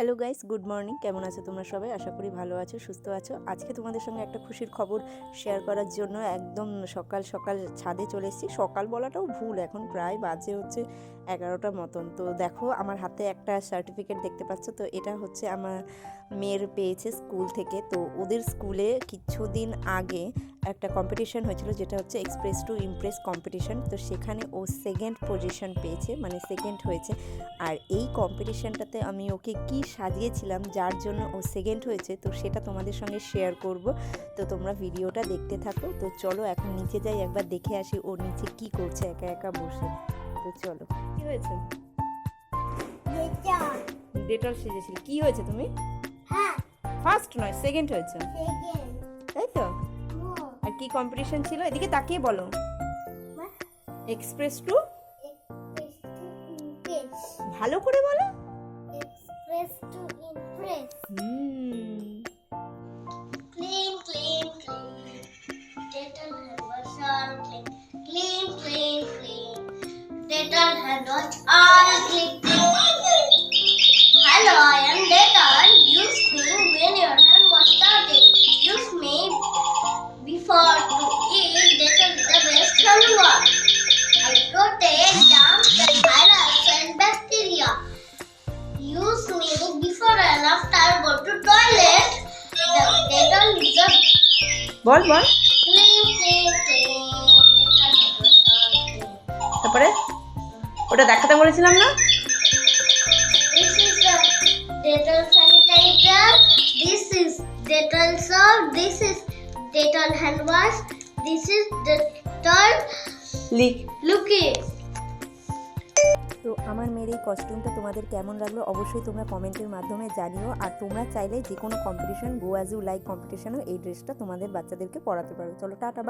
Hello guys, good morning. কেমন আছো তোমরা সবাই? আশা করি ভালো আছো, সুস্থ আছো। আজকে তোমাদের সঙ্গে একটা খুশির খবর শেয়ার করার জন্য একদম সকাল সকাল ছাদে চলে এসেছি। সকাল বলাটাও ভুল, এখন প্রায় বাজে হচ্ছে 11টার মতন। তো দেখো আমার হাতে একটা সার্টিফিকেট দেখতে পাচ্ছ, তো এটা হচ্ছে আমার মেয়ের পেয়েছে স্কুল থেকে। তো ওদের স্কুলে কিছুদিন আগে একটা কম্পিটিশন হয়েছিল, যেটা হচ্ছে এক্সপ্রেস টু ইমপ্রেস কম্পিটিশন। তো সেখানে ও সেকেন্ড পজিশন পেয়েছে, মানে সেকেন্ড হয়েছে। আর এই কম্পিটিশানটাতে আমি ওকে কি সাজিয়েছিলাম যার জন্য ও সেকেন্ড হয়েছে, তো সেটা তোমাদের সঙ্গে শেয়ার করব। তো তোমরা ভিডিওটা দেখতে থাকো। তো চলো এখন নিচে যাই, একবার দেখে আসি ও নিচে কি করছে একা একা বসে। তো চলো। কি হয়েছে? ডেটল সেজেছিল। কি হয়েছে তুমি? ফার্স্ট নয়, সেকেন্ড হয়েছে, তাই তো? আর কি কম্পিটিশন ছিল? এদিকে তাকিয়ে বলো। এক্সপ্রেস টু, ভালো করে বলো। Express to impress. Clean, clean, clean. Dental hand wash all clean. Clean, clean, clean. Dental hand wash all clean. Hello, I am Dental. Use me when your hand was started. Use me before to eat. Dental is the best hand wash. I protect germs and virus and bacteria. Use me before and after go to toilet. The dental is a ball ball. clean, clean, clean. Dental is clean. তারপরে ওটা দেখাতে বলেছিলাম না? This is the dental sanitizer. This is dental soap. This is dental hand wash. This is dental লিখ। liquid. তো আমার মেয়ের এই কস্টিউমটা তোমাদের কেমন লাগলো অবশ্যই তোমরা কমেন্টের মাধ্যমে জানিও। আর তোমরা চাইলে যে কোনো competition, go as you like কম্পিটিশনও এই ড্রেসটা তোমাদের বাচ্চাদেরকে পরাতে পারো। চলো টাটা, বাই।